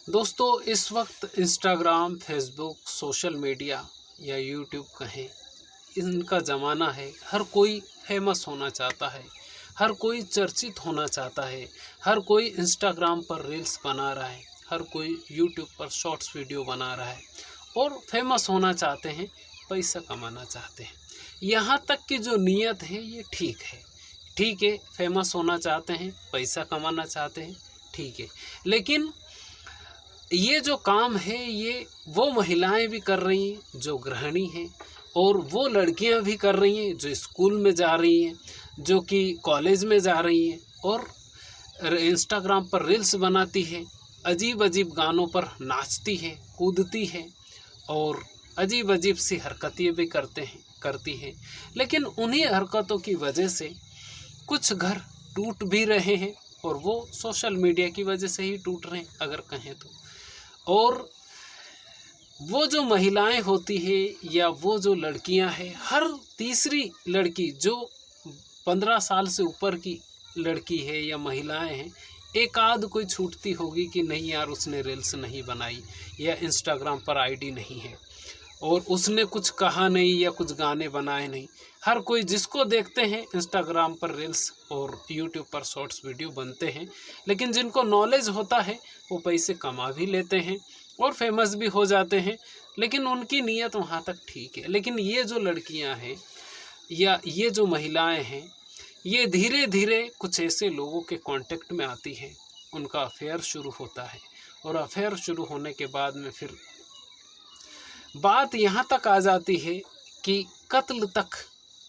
दोस्तों इस वक्त इंस्टाग्राम, फेसबुक, सोशल मीडिया या यूट्यूब कहें, इनका ज़माना है। हर कोई फेमस होना चाहता है, हर कोई चर्चित होना चाहता है, हर कोई इंस्टाग्राम पर रील्स बना रहा है, हर कोई यूट्यूब पर शॉर्ट्स वीडियो बना रहा है और फेमस होना चाहते हैं, पैसा कमाना चाहते हैं। यहाँ तक कि जो नीयत है ये ठीक है, फेमस होना चाहते हैं, पैसा कमाना चाहते हैं, ठीक है। लेकिन ये जो काम है ये वो महिलाएं भी कर रही हैं जो गृहिणी हैं, और वो लड़कियां भी कर रही हैं जो स्कूल में जा रही हैं, जो कि कॉलेज में जा रही हैं और इंस्टाग्राम पर रील्स बनाती है, अजीब अजीब गानों पर नाचती है, कूदती है और अजीब अजीब सी हरकतें भी करती हैं। लेकिन उन्हीं हरकतों की वजह से कुछ घर टूट भी रहे हैं, और वो सोशल मीडिया की वजह से ही टूट रहे हैं अगर कहें तो। और वो जो महिलाएं होती है या वो जो लड़कियां हैं, हर तीसरी लड़की जो 15 साल से ऊपर की लड़की है या महिलाएं हैं, एक आध कोई छूटती होगी कि नहीं यार उसने रील्स नहीं बनाई या इंस्टाग्राम पर आईडी नहीं है और उसने कुछ कहा नहीं या कुछ गाने बनाए नहीं। हर कोई जिसको देखते हैं इंस्टाग्राम पर रील्स और यूट्यूब पर शॉर्ट्स वीडियो बनते हैं। लेकिन जिनको नॉलेज होता है वो पैसे कमा भी लेते हैं और फेमस भी हो जाते हैं, लेकिन उनकी नीयत वहाँ तक ठीक है। लेकिन ये जो लड़कियाँ हैं या ये जो महिलाएं हैं, ये धीरे धीरे कुछ ऐसे लोगों के कांटेक्ट में आती हैं, उनका अफेयर शुरू होता है और अफेयर शुरू होने के बाद में फिर बात यहाँ तक आ जाती है कि कत्ल तक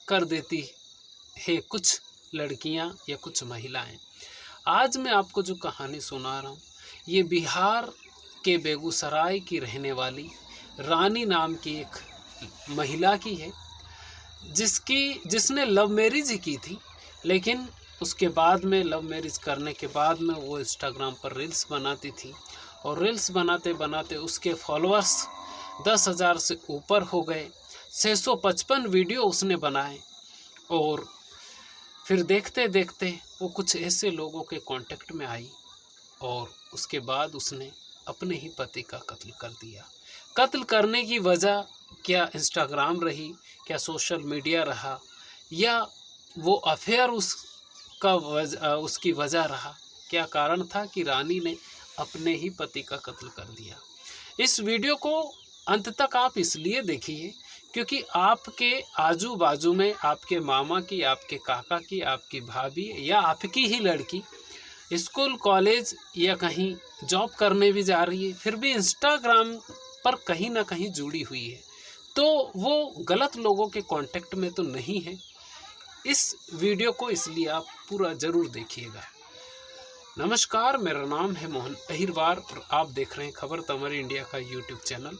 कर देती है कुछ लड़कियाँ या कुछ महिलाएं। आज मैं आपको जो कहानी सुना रहा हूँ ये बिहार के बेगूसराय की रहने वाली रानी नाम की एक महिला की है, जिसने लव मैरिज ही की थी। लेकिन उसके बाद में लव मैरिज करने के बाद में वो इंस्टाग्राम पर रील्स बनाती थी और रील्स बनाते बनाते उसके फॉलोअर्स 10,000 से ऊपर हो गए। 655 वीडियो उसने बनाए और फिर देखते देखते वो कुछ ऐसे लोगों के कांटेक्ट में आई और उसके बाद उसने अपने ही पति का कत्ल कर दिया। कत्ल करने की वजह क्या इंस्टाग्राम रही, क्या सोशल मीडिया रहा, या वो अफेयर उसकी वजह रहा? क्या कारण था कि रानी ने अपने ही पति का कत्ल कर दिया? इस वीडियो को अंत तक आप इसलिए देखिए क्योंकि आपके आजू बाजू में आपके मामा की, आपके काका की, आपकी भाभी या आपकी ही लड़की स्कूल, कॉलेज या कहीं जॉब करने भी जा रही है, फिर भी इंस्टाग्राम पर कहीं ना कहीं जुड़ी हुई है, तो वो गलत लोगों के कांटेक्ट में तो नहीं है। इस वीडियो को इसलिए आप पूरा ज़रूर देखिएगा। नमस्कार, मेरा नाम है मोहन अहिरवार और आप देख रहे हैं खबर तमर इंडिया का यूट्यूब चैनल।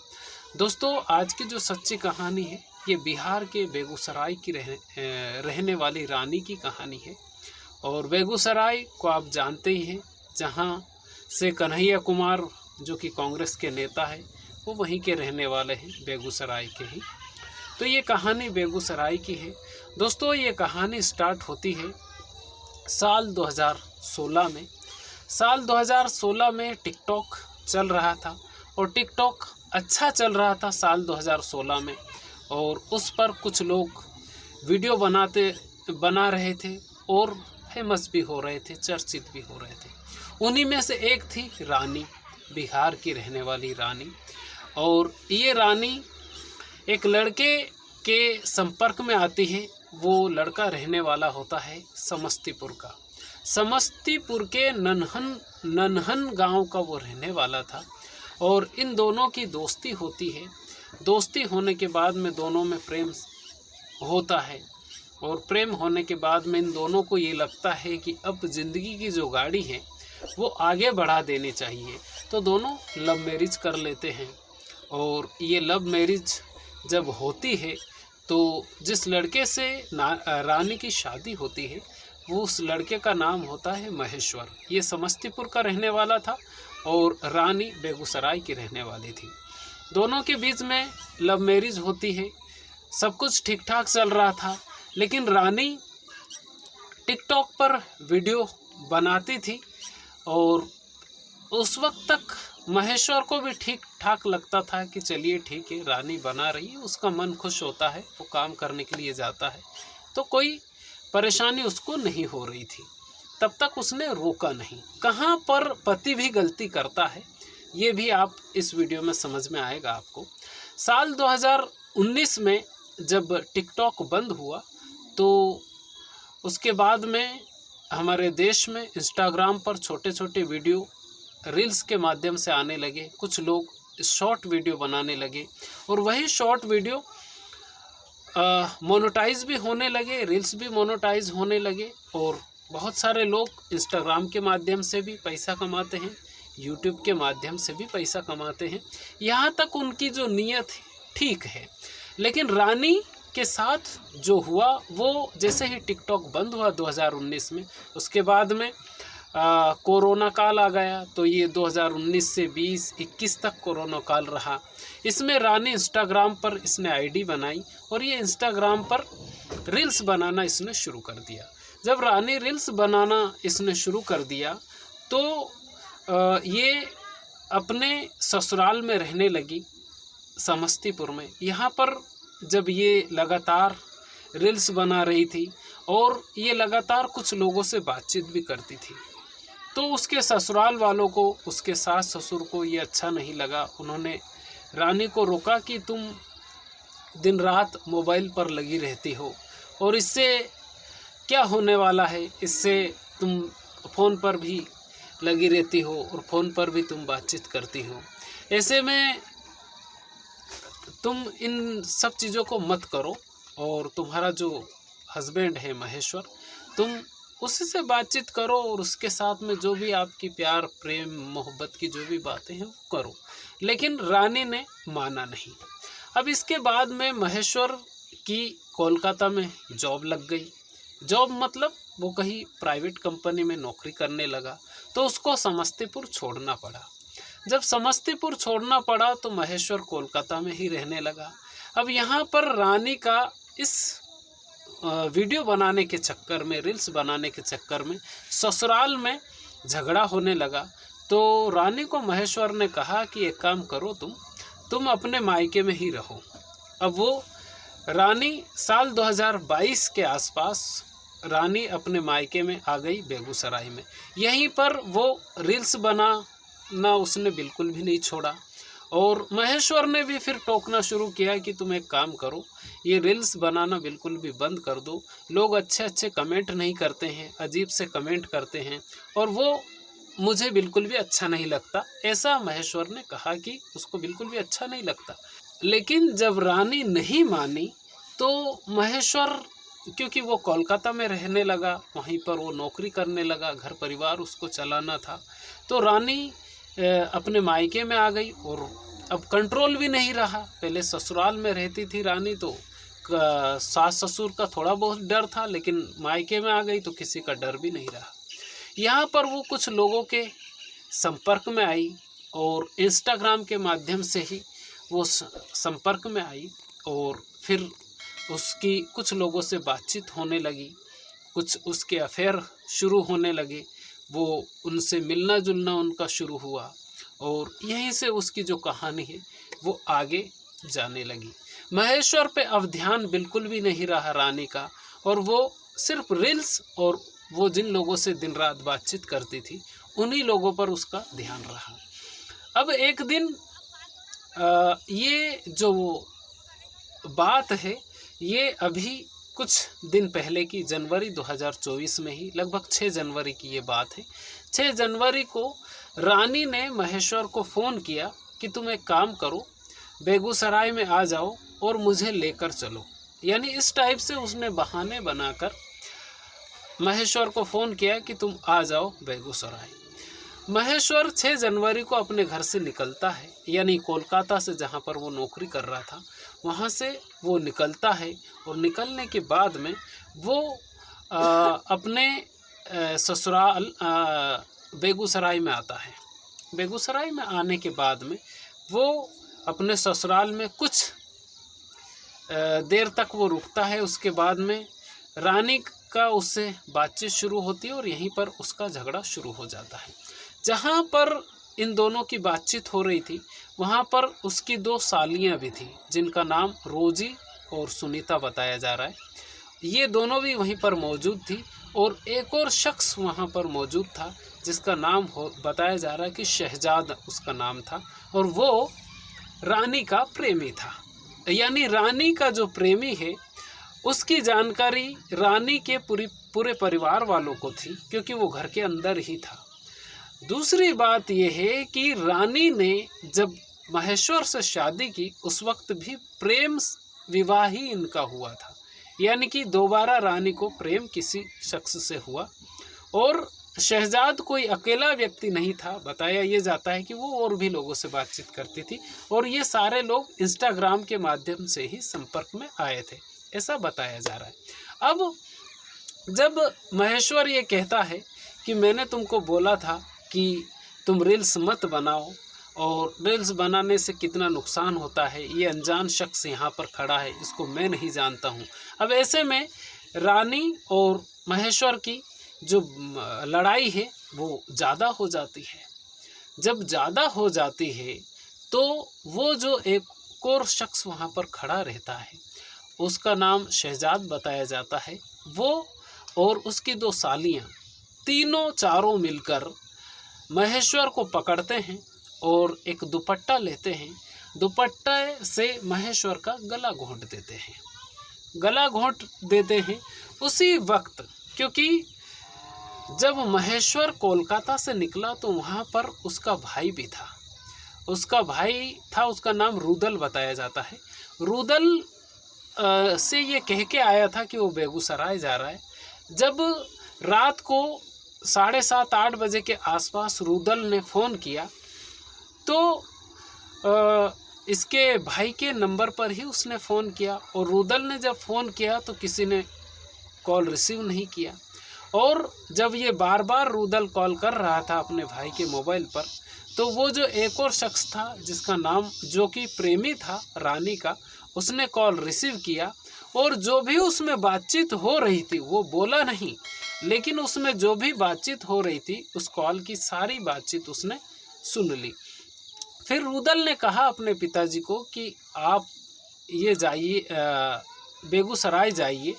दोस्तों, आज की जो सच्ची कहानी है ये बिहार के बेगूसराय की रहने वाली रानी की कहानी है। और बेगूसराय को आप जानते ही हैं, जहां से कन्हैया कुमार जो कि कांग्रेस के नेता है वो वहीं के रहने वाले हैं, बेगूसराय के ही। तो ये कहानी बेगूसराय की है। दोस्तों, ये कहानी स्टार्ट होती है साल 2016 में। साल 2016 में टिकटॉक चल रहा था और टिकटॉक अच्छा चल रहा था साल 2016 में, और उस पर कुछ लोग वीडियो बना रहे थे और फेमस भी हो रहे थे, चर्चित भी हो रहे थे। उन्हीं में से एक थी रानी, बिहार की रहने वाली रानी। और ये रानी एक लड़के के संपर्क में आती है। वो लड़का रहने वाला होता है समस्तीपुर का। समस्तीपुर के नन्हन गांव का वो रहने वाला था और इन दोनों की दोस्ती होती है। दोस्ती होने के बाद में दोनों में प्रेम होता है और प्रेम होने के बाद में इन दोनों को ये लगता है कि अब ज़िंदगी की जो गाड़ी है वो आगे बढ़ा देनी चाहिए, तो दोनों लव मैरिज कर लेते हैं। और ये लव मैरिज जब होती है तो जिस लड़के से रानी की शादी होती है वो उस लड़के का नाम होता है महेश्वर। ये समस्तीपुर का रहने वाला था और रानी बेगूसराय की रहने वाली थी। दोनों के बीच में लव मैरिज होती है, सब कुछ ठीक ठाक चल रहा था। लेकिन रानी टिकटॉक पर वीडियो बनाती थी और उस वक्त तक महेश्वर को भी ठीक ठाक लगता था कि चलिए ठीक है, रानी बना रही है, उसका मन खुश होता है, वो काम करने के लिए जाता है, तो कोई परेशानी उसको नहीं हो रही थी। तब तक उसने रोका नहीं। कहाँ पर पति भी गलती करता है ये भी आप इस वीडियो में समझ में आएगा आपको। साल 2019 में जब टिकटॉक बंद हुआ तो उसके बाद में हमारे देश में इंस्टाग्राम पर छोटे छोटे वीडियो रील्स के माध्यम से आने लगे। कुछ लोग शॉर्ट वीडियो बनाने लगे और वही शॉर्ट वीडियो मोनेटाइज भी होने लगे, रील्स भी मोनेटाइज होने लगे और बहुत सारे लोग इंस्टाग्राम के माध्यम से भी पैसा कमाते हैं, यूट्यूब के माध्यम से भी पैसा कमाते हैं। यहाँ तक उनकी जो नीयत ठीक है, लेकिन रानी के साथ जो हुआ वो जैसे ही टिकटॉक बंद हुआ 2019 में, उसके बाद में कोरोना काल आ गया। तो ये 2019 से 20-21 तक कोरोना काल रहा। इसमें रानी इंस्टाग्राम पर इसने आईडी बनाई और ये इंस्टाग्राम पर रील्स बनाना इसने शुरू कर दिया। जब रानी रील्स बनाना इसने शुरू कर दिया तो ये अपने ससुराल में रहने लगी समस्तीपुर में। यहाँ पर जब ये लगातार रील्स बना रही थी और ये लगातार कुछ लोगों से बातचीत भी करती थी, तो उसके ससुराल वालों को, उसके सास ससुर को ये अच्छा नहीं लगा। उन्होंने रानी को रोका कि तुम दिन रात मोबाइल पर लगी रहती हो और इससे क्या होने वाला है, इससे तुम फ़ोन पर भी लगी रहती हो और फ़ोन पर भी तुम बातचीत करती हो, ऐसे में तुम इन सब चीज़ों को मत करो और तुम्हारा जो हस्बैंड है महेश्वर, तुम उसी से बातचीत करो और उसके साथ में जो भी आपकी प्यार प्रेम मोहब्बत की जो भी बातें हैं वो करो। लेकिन रानी ने माना नहीं। अब इसके बाद में महेश्वर की कोलकाता में जॉब लग गई। जॉब मतलब वो कहीं प्राइवेट कंपनी में नौकरी करने लगा, तो उसको समस्तीपुर छोड़ना पड़ा। जब समस्तीपुर छोड़ना पड़ा तो महेश्वर कोलकाता में ही रहने लगा। अब यहाँ पर रानी का इस वीडियो बनाने के चक्कर में, रील्स बनाने के चक्कर में ससुराल में झगड़ा होने लगा। तो रानी को महेश्वर ने कहा कि एक काम करो, तुम अपने मायके में ही रहो। अब वो रानी साल 2022 के आसपास रानी अपने मायके में आ गई बेगूसराय में। यहीं पर वो रील्स बनाना उसने बिल्कुल भी नहीं छोड़ा और महेश्वर ने भी फिर टोकना शुरू किया कि तुम एक काम करो, ये रील्स बनाना बिल्कुल भी बंद कर दो। लोग अच्छे अच्छे कमेंट नहीं करते हैं, अजीब से कमेंट करते हैं और वो मुझे बिल्कुल भी अच्छा नहीं लगता। ऐसा महेश्वर ने कहा कि उसको बिल्कुल भी अच्छा नहीं लगता। लेकिन जब रानी नहीं मानी तो महेश्वर, क्योंकि वो कोलकाता में रहने लगा, वहीं पर वो नौकरी करने लगा, घर परिवार उसको चलाना था, तो रानी अपने मायके में आ गई और अब कंट्रोल भी नहीं रहा। पहले ससुराल में रहती थी रानी तो सास ससुर का थोड़ा बहुत डर था, लेकिन मायके में आ गई तो किसी का डर भी नहीं रहा। यहाँ पर वो कुछ लोगों के संपर्क में आई और इंस्टाग्राम के माध्यम से ही वो संपर्क में आई और फिर उसकी कुछ लोगों से बातचीत होने लगी, कुछ उसके अफेयर शुरू होने लगे, वो उनसे मिलना जुलना उनका शुरू हुआ और यहीं से उसकी जो कहानी है वो आगे जाने लगी। महेश्वर पे अब ध्यान बिल्कुल भी नहीं रहा रानी का और वो सिर्फ रील्स और वो जिन लोगों से दिन रात बातचीत करती थी उन्हीं लोगों पर उसका ध्यान रहा। अब एक दिन ये जो बात है ये अभी कुछ दिन पहले की, जनवरी 2024 में ही, लगभग 6 जनवरी की ये बात है। 6 जनवरी को रानी ने महेश्वर को फ़ोन किया कि तुम एक काम करो, बेगूसराय में आ जाओ और मुझे लेकर चलो। यानी इस टाइप से उसने बहाने बनाकर महेश्वर को फ़ोन किया कि तुम आ जाओ बेगूसराय। महेश्वर 6 जनवरी को अपने घर से निकलता है, यानी कोलकाता से जहाँ पर वो नौकरी कर रहा था वहाँ से वो निकलता है और निकलने के बाद में वो अपने ससुराल बेगूसराय में आता है। बेगूसराय में आने के बाद में वो अपने ससुराल में कुछ देर तक वो रुकता है। उसके बाद में रानी का उससे बातचीत शुरू होती है और यहीं पर उसका झगड़ा शुरू हो जाता है। जहाँ पर इन दोनों की बातचीत हो रही थी वहाँ पर उसकी 2 सालियाँ भी थी जिनका नाम रोजी और सुनीता बताया जा रहा है। ये दोनों भी वहीं पर मौजूद थी और एक और शख्स वहाँ पर मौजूद था जिसका नाम बताया जा रहा है कि शहजाद उसका नाम था और वो रानी का प्रेमी था। यानी रानी का जो प्रेमी है उसकी जानकारी रानी के पूरे परिवार वालों को थी क्योंकि वो घर के अंदर ही था। दूसरी बात यह है कि रानी ने जब महेश्वर से शादी की उस वक्त भी प्रेम विवाह ही इनका हुआ था, यानी कि दोबारा रानी को प्रेम किसी शख्स से हुआ। और शहजाद कोई अकेला व्यक्ति नहीं था, बताया ये जाता है कि वो और भी लोगों से बातचीत करती थी और ये सारे लोग इंस्टाग्राम के माध्यम से ही संपर्क में आए थे, ऐसा बताया जा रहा है। अब जब महेश्वर ये कहता है कि मैंने तुमको बोला था कि तुम रील्स मत बनाओ और रील्स बनाने से कितना नुकसान होता है, ये अनजान शख्स यहाँ पर खड़ा है, इसको मैं नहीं जानता हूँ। अब ऐसे में रानी और महेश्वर की जो लड़ाई है वो ज़्यादा हो जाती है। जब ज़्यादा हो जाती है तो वो जो एक और शख्स वहाँ पर खड़ा रहता है उसका नाम शहजाद बताया जाता है, वो और उसकी 2 सालियाँ तीनों चारों मिलकर महेश्वर को पकड़ते हैं और एक दुपट्टा लेते हैं। दुपट्टे से महेश्वर का गला घोंट देते हैं, गला घोंट देते हैं उसी वक्त। क्योंकि जब महेश्वर कोलकाता से निकला तो वहाँ पर उसका भाई भी था, उसका भाई था, उसका नाम रुदल बताया जाता है। रुदल से ये कह के आया था कि वो बेगूसराय जा रहा है। जब रात को 7:30-8 बजे के आसपास रुदल ने फ़ोन किया तो इसके भाई के नंबर पर ही उसने फ़ोन किया और रुदल ने जब फ़ोन किया तो किसी ने कॉल रिसीव नहीं किया। और जब ये बार बार रुदल कॉल कर रहा था अपने भाई के मोबाइल पर तो वो जो एक और शख्स था जिसका नाम, जो कि प्रेमी था रानी का, उसने कॉल रिसीव किया और जो भी उसमें बातचीत हो रही थी वो बोला नहीं, लेकिन उसमें जो भी बातचीत हो रही थी उस कॉल की सारी बातचीत उसने सुन ली। फिर रुदल ने कहा अपने पिताजी को कि आप ये जाइए, बेगूसराय जाइए।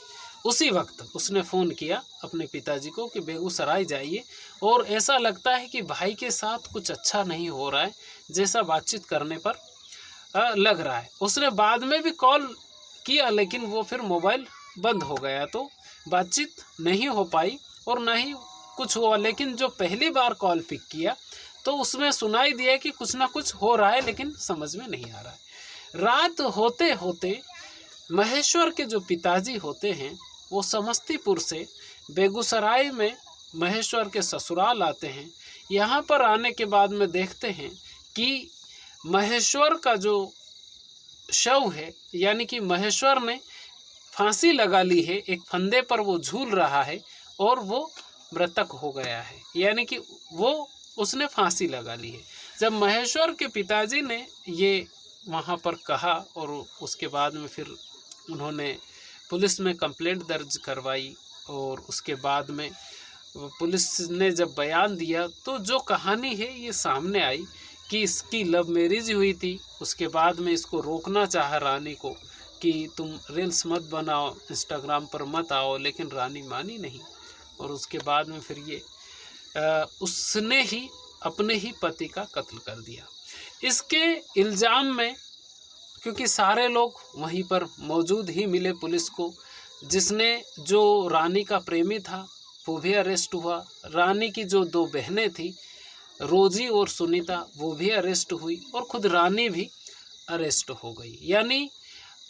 उसी वक्त उसने फ़ोन किया अपने पिताजी को कि बेगूसराय जाइए और ऐसा लगता है कि भाई के साथ कुछ अच्छा नहीं हो रहा है, जैसा बातचीत करने पर लग रहा है। उसने बाद में भी कॉल किया लेकिन वो फिर मोबाइल बंद हो गया तो बातचीत नहीं हो पाई और ना ही कुछ हुआ। लेकिन जो पहली बार कॉल पिक किया तो उसमें सुनाई दिया कि कुछ ना कुछ हो रहा है लेकिन समझ में नहीं आ रहा है। रात होते होते महेश्वर के जो पिताजी होते हैं वो समस्तीपुर से बेगूसराय में महेश्वर के ससुराल आते हैं। यहाँ पर आने के बाद में देखते हैं कि महेश्वर का जो शव है, यानी कि महेश्वर ने फांसी लगा ली है, एक फंदे पर वो झूल रहा है और वो मृतक हो गया है, यानी कि वो उसने फांसी लगा ली है। जब महेश्वर के पिताजी ने ये वहाँ पर कहा और उसके बाद में फिर उन्होंने पुलिस में कंप्लेंट दर्ज करवाई और उसके बाद में पुलिस ने जब बयान दिया तो जो कहानी है ये सामने आई कि इसकी लव मैरिज हुई थी। उसके बाद में इसको रोकना चाहा रानी को कि तुम रील्स मत बनाओ, इंस्टाग्राम पर मत आओ, लेकिन रानी मानी नहीं और उसके बाद में फिर ये उसने ही अपने ही पति का कत्ल कर दिया। इसके इल्ज़ाम में क्योंकि सारे लोग वहीं पर मौजूद ही मिले पुलिस को, जिसने जो रानी का प्रेमी था वो भी अरेस्ट हुआ, रानी की जो 2 बहनें थी रोजी और सुनीता वो भी अरेस्ट हुई और खुद रानी भी अरेस्ट हो गई। यानी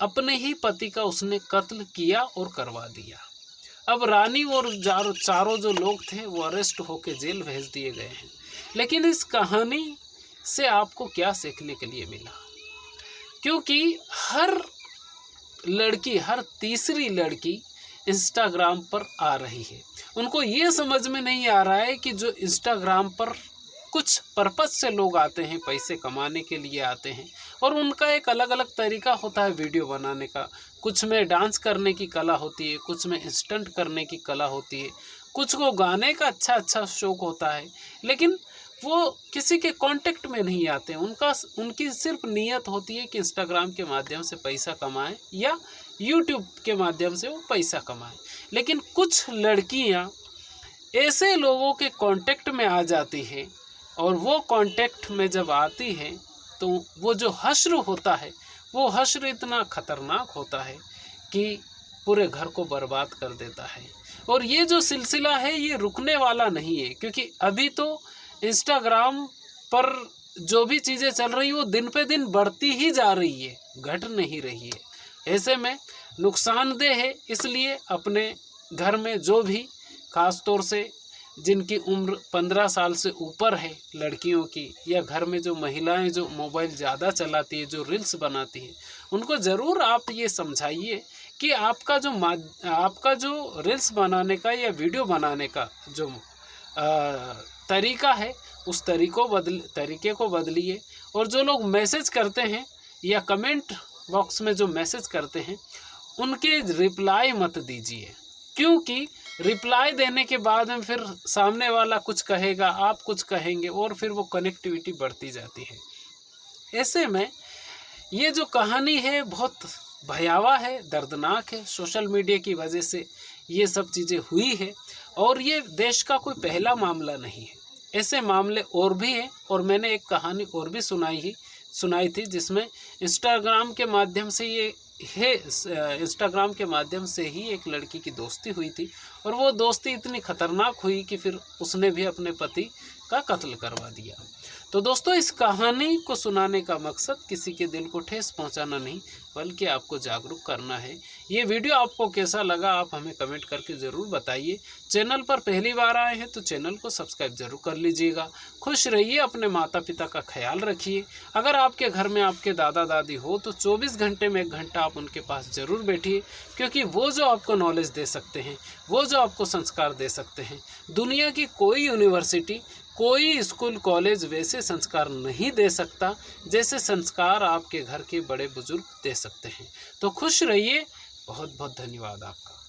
अपने ही पति का उसने कत्ल किया और करवा दिया। अब रानी और चारों जो लोग थे वो अरेस्ट होकर जेल भेज दिए गए हैं। लेकिन इस कहानी से आपको क्या सीखने के लिए मिला? क्योंकि हर लड़की, हर तीसरी लड़की इंस्टाग्राम पर आ रही है। उनको ये समझ में नहीं आ रहा है कि जो इंस्टाग्राम पर कुछ पर्पस से लोग आते हैं, पैसे कमाने के लिए आते हैं और उनका एक अलग अलग तरीका होता है वीडियो बनाने का। कुछ में डांस करने की कला होती है, कुछ में इंस्टंट करने की कला होती है, कुछ को गाने का अच्छा शौक होता है, लेकिन वो किसी के कांटेक्ट में नहीं आते। उनकी सिर्फ नीयत होती है कि इंस्टाग्राम के माध्यम से पैसा कमाएं या यूट्यूब के माध्यम से वो पैसा कमाएं। लेकिन कुछ लड़कियां ऐसे लोगों के कांटेक्ट में आ जाती हैं, और वो कांटेक्ट में जब आती हैं तो वो जो हश्र होता है, वो हश्र इतना खतरनाक होता है कि पूरे घर को बर्बाद कर देता है। और ये जो सिलसिला है ये रुकने वाला नहीं है, क्योंकि अभी तो इंस्टाग्राम पर जो भी चीज़ें चल रही है वो दिन पे दिन बढ़ती ही जा रही है, घट नहीं रही है। ऐसे में नुकसानदेह है। इसलिए अपने घर में जो भी, ख़ास तौर से जिनकी उम्र 15 साल से ऊपर है लड़कियों की, या घर में जो महिलाएं जो मोबाइल ज़्यादा चलाती है, जो रील्स बनाती है, उनको ज़रूर आप ये समझाइए कि आपका जो रील्स बनाने का या वीडियो बनाने का जो तरीका है, उस तरीके को बदलिए। और जो लोग मैसेज करते हैं या कमेंट बॉक्स में जो मैसेज करते हैं, उनके रिप्लाई मत दीजिए, क्योंकि रिप्लाई देने के बाद में फिर सामने वाला कुछ कहेगा, आप कुछ कहेंगे, और फिर वो कनेक्टिविटी बढ़ती जाती है। ऐसे में ये जो कहानी है बहुत भयावह है, दर्दनाक है। सोशल मीडिया की वजह से ये सब चीज़ें हुई है, और ये देश का कोई पहला मामला नहीं है। ऐसे मामले और भी हैं, और मैंने एक कहानी और भी सुनाई थी जिसमें इंस्टाग्राम के माध्यम से ही एक लड़की की दोस्ती हुई थी, और वो दोस्ती इतनी खतरनाक हुई कि फिर उसने भी अपने पति का कत्ल करवा दिया। तो दोस्तों, इस कहानी को सुनाने का मकसद किसी के दिल को ठेस पहुंचाना नहीं, बल्कि आपको जागरूक करना है। ये वीडियो आपको कैसा लगा आप हमें कमेंट करके ज़रूर बताइए। चैनल पर पहली बार आए हैं तो चैनल को सब्सक्राइब जरूर कर लीजिएगा। खुश रहिए, अपने माता पिता का ख्याल रखिए। अगर आपके घर में आपके दादा दादी हो तो 24 घंटे में 1 घंटा आप उनके पास ज़रूर बैठिए, क्योंकि वो जो आपको नॉलेज दे सकते हैं, वो जो आपको संस्कार दे सकते हैं, दुनिया की कोई यूनिवर्सिटी, कोई स्कूल कॉलेज वैसे संस्कार नहीं दे सकता जैसे संस्कार आपके घर के बड़े बुजुर्ग दे सकते हैं। तो खुश रहिए। बहुत बहुत धन्यवाद आपका।